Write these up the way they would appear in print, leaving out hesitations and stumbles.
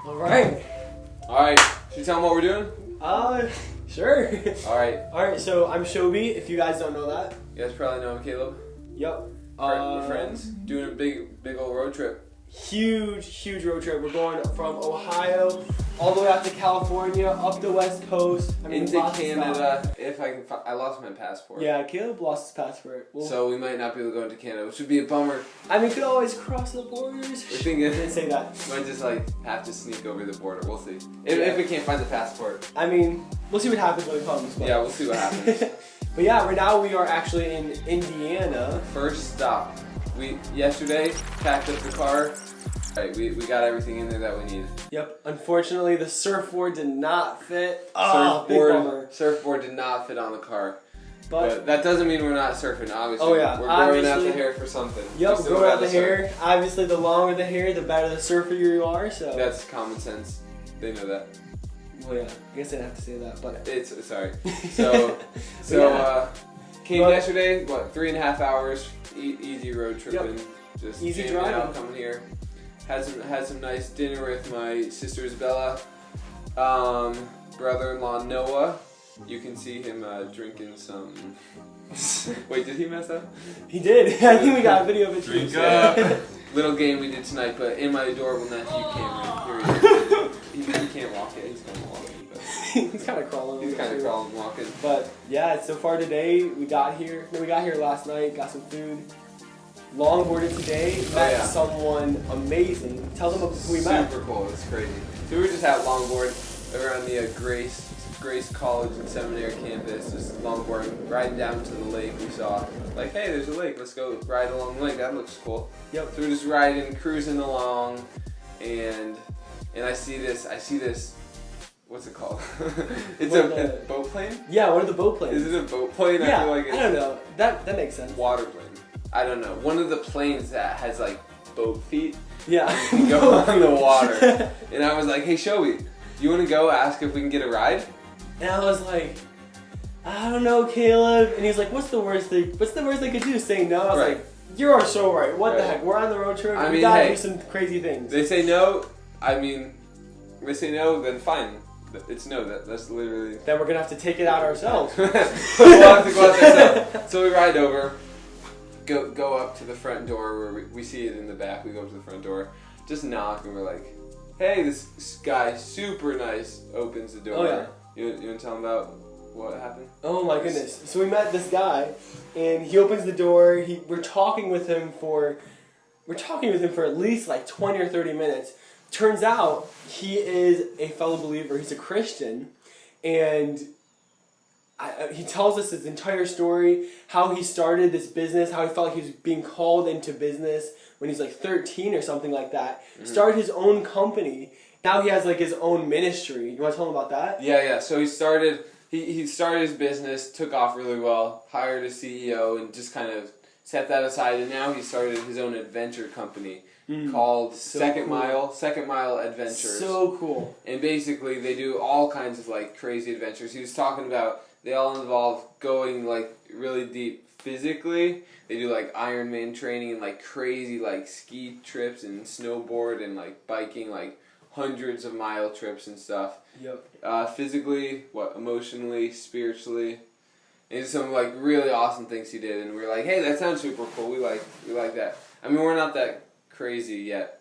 Alright. Alright, should you tell them what we're doing? Sure. Alright, so I'm Shobi, if you guys don't know that. you guys probably know I'm Caleb. Yep. We're friends, doing a big old road trip. Huge road trip. We're going from Ohio all the way out to California, up the West Coast. Into Canada, if I can I lost my passport. Yeah, Caleb lost his passport. So we might not be able to go into Canada, which would be a bummer. I mean, could always cross the borders. We're thinking, I didn't say that. Might just have to sneak over the border. We'll see. If we can't find the passport. I mean, we'll see what happens when it comes. But. Yeah, we'll see what happens. But yeah, right now we are actually in Indiana. First stop. We yesterday packed up the car. Right, we got everything in there that we need. Yep. Unfortunately, the surfboard did not fit. Big bummer. Surfboard did not fit on the car. But that doesn't mean we're not surfing, obviously. Oh yeah, we're growing out the hair for something. Yep, growing out the hair. Obviously, the longer the hair, the better the surfer you are. So that's common sense. They know that. Well, yeah. I guess I didn't have to say that, but it's sorry. Came yesterday. What, 3.5 hours? Easy road tripping. Yep. Just easy jamming driving. out, coming here. Had some nice dinner with my sister Isabella, brother-in-law Noah. You can see him drinking some. Wait, did he mess up? He did. I think we got a video of it. Drink up. Little game we did tonight, but in my adorable nephew Cameron. He can't walk yet. He's kind of walking. But he's kind of crawling. He's kind of crawling, walking. But yeah, so far today we got here. No, we got here last night. Got some food. Longboarded today. Met someone amazing. Tell them who we met. Super cool. It's crazy. So we were just at longboard around the Grace College and Seminary campus, just longboarding, riding down to the lake. We saw, hey, there's a lake. Let's go ride along the lake. That looks cool. Yep. So we're just riding, cruising along, and I see this. What's it called? It's a boat plane. Yeah, one of the boat planes. Is it a boat plane? Yeah. I feel like it's I don't know. That makes sense. Water plane. I don't know. One of the planes that has boat feet. Yeah. You can go on the water. And I was like, hey, Shobi, you want to go ask if we can get a ride? And I was like, I don't know, Caleb. And he's like, what's the worst they could do? Say no? I was like, you are so right. What the heck? We're on the road trip. We gotta do some crazy things. They say no. They say no, then fine. It's no. That's literally. Then we're gonna have to take it out ourselves. We'll have to go out there. So we ride over. Go up to the front door where we see it in the back. We go up to the front door, just knock, and we're like, "Hey, this guy, super nice." Opens the door. Oh yeah. You want to tell him about what happened? Oh my goodness! So we met this guy, and he opens the door. We're talking with him for at least 20 or 30 minutes. Turns out he is a fellow believer. He's a Christian, and he tells us his entire story, how he started this business, how he felt like he was being called into business when he's 13 or something like that. Mm-hmm. Started his own company. Now he has his own ministry. You want to tell him about that? Yeah. So he started his business, took off really well, hired a CEO, and just kind of set that aside. And now he started his own adventure company called Second Mile Adventures. So cool. And basically they do all kinds of crazy adventures. He was talking about they all involve going really deep physically. They do Ironman training and crazy ski trips and snowboard and biking, hundreds of mile trips and stuff. Yep. Physically, emotionally, spiritually. And some really awesome things he did, and we were like, hey, that sounds super cool. We like that. I mean, we're not that crazy yet.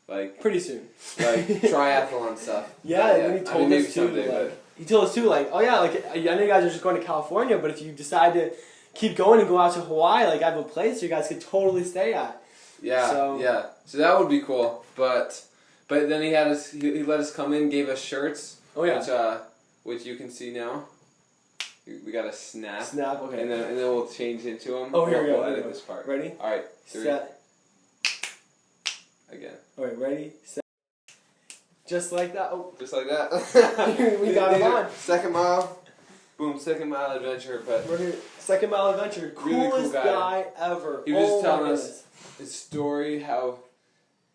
Pretty soon. Triathlon stuff. Yeah, and then he told us too. He told us too, I know you guys are just going to California, but if you decide to keep going and go out to Hawaii, I have a place you guys could totally stay at. Yeah. So that would be cool. But then he let us come in, gave us shirts. Oh yeah. Which you can see now. We got a snap. Snap, okay. And then we'll change into them. Oh, here we go. We'll edit this part. Ready? All right. Set. Again. All right, ready? Set. Just like that. Oh. Just like that. We got him on. Second Mile. Boom, Second Mile Adventure. But we're here. Second Mile Adventure. Really Coolest cool guy ever. He was just telling us his story, how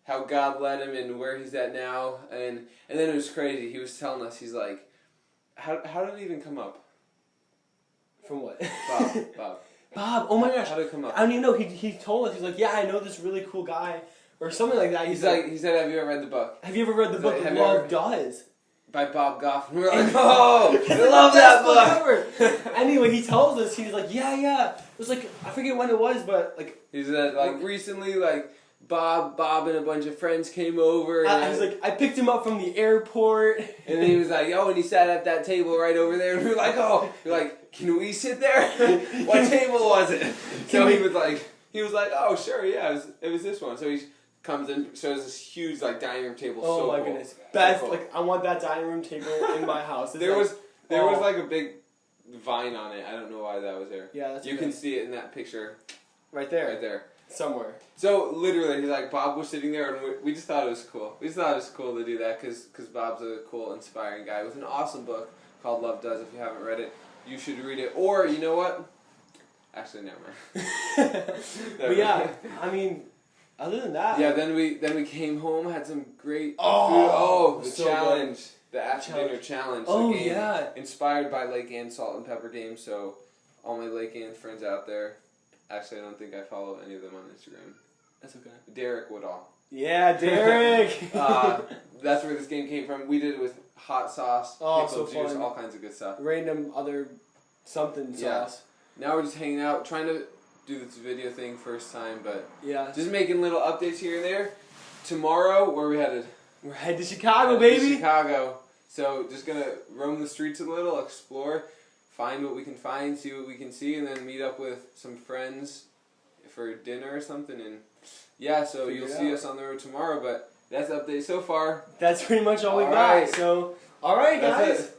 God led him and where he's at now. And then it was crazy. He was telling us, he's like, how did it even come up? From what? Bob. Bob, oh my gosh. How did it come up? I don't even know. He told us, he's like, yeah, I know this really cool guy or something like that. He said, "Have you ever read the book?" Have you ever read the book like, Love Does? By Bob Goff. And we're like, oh, I love that book. Anyway, he tells us, he's like, yeah. It was like, I forget when it was, but like. He said, like, recently, like, Bob and a bunch of friends came over. And he's like, I picked him up from the airport. And he was like, and he sat at that table right over there. And we were like, we're like, can we sit there? What table was it? So he was like, oh, sure, yeah, it was this one. So he comes in, shows this huge like dining room table. Oh so my cool. goodness, best! So cool. Like I want that dining room table in my house. There was like a big vine on it. I don't know why that was there. Yeah, that's you can see it in that picture. Right there. Right there. Somewhere. So literally, he's like, Bob was sitting there, and we just thought it was cool. We just thought it was cool to do that because Bob's a cool, inspiring guy with an awesome book called Love Does. If you haven't read it, you should read it. Or you know what? Actually, never mind. But yeah, I mean. Other than that, yeah. Then we came home, had some great food. Oh, the so challenge, good. the after dinner challenge. Oh, the game, yeah. Inspired by Lake Ann Salt and Pepper games. So all my Lake Ann friends out there. Actually, I don't think I follow any of them on Instagram. That's okay. Derek Woodall. Yeah, Derek. That's where this game came from. We did it with hot sauce, pickle juice, all kinds of good stuff. Random other something sauce. Now we're just hanging out, trying to do this video thing first time, but yeah, just making little updates here and there. Tomorrow, where are we headed? We're headed to Chicago, baby. Chicago. So just gonna roam the streets a little, explore, find what we can find, see what we can see, and then meet up with some friends for dinner or something. And yeah, so you'll see us on the road tomorrow. But that's the update so far. That's pretty much all we got. Right. So all right, guys. That's it.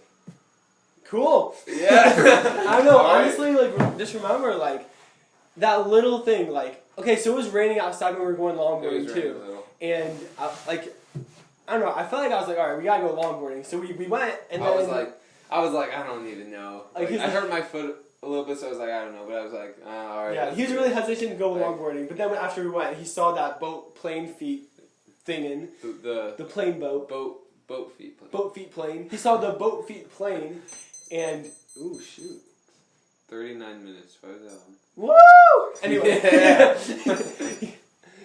Cool. Yeah. I don't know. All honestly, like just remember, like. That little thing, like, okay, so it was raining outside when we were going longboarding too, and I don't know, I felt like I was like, all right, we gotta go longboarding, so we went, and then I was like, I don't even know. Like, I hurt my foot a little bit, so I was like, I don't know, but I was like, all right. Yeah, he was really hesitant to go longboarding, but then after we went, he saw that plane feet thingin', the plane boat. Boat feet plane. Boat feet plane. He saw the boat feet plane, and ooh shoot. 39 minutes. What was that one? Woo! Anyway, yeah.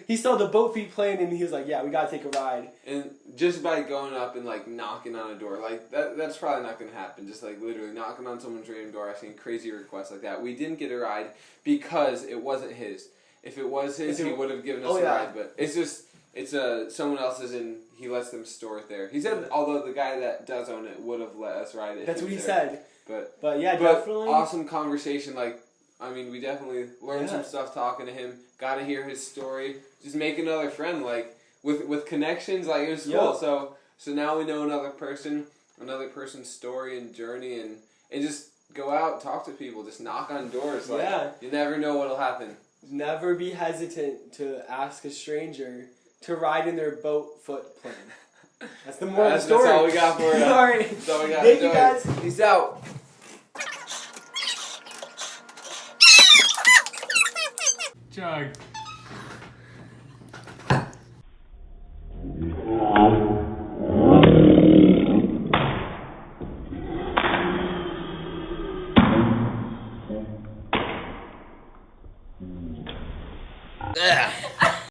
He saw the boat feet plane and he was like, "Yeah, we gotta take a ride." And just by going up and like knocking on a door, like that's probably not gonna happen. Just like literally knocking on someone's random door, asking crazy requests like that. We didn't get a ride because it wasn't his. If it was his, he would have given us a ride. But it's someone else's and he lets them store it there. He said, although the guy that does own it would have let us ride it. That's what he said. But yeah, definitely awesome conversation. Like, I mean, we definitely learned some stuff talking to him. Got to hear his story. Just make another friend. Like with connections. Like it was cool. So now we know another person's story and journey, and just go out, talk to people, just knock on doors. Like, you never know what'll happen. Never be hesitant to ask a stranger to ride in their boat foot plane. That's the moral of the story. That's all we got for you. All right. That's all we got. Thank you guys. Peace out. Chug.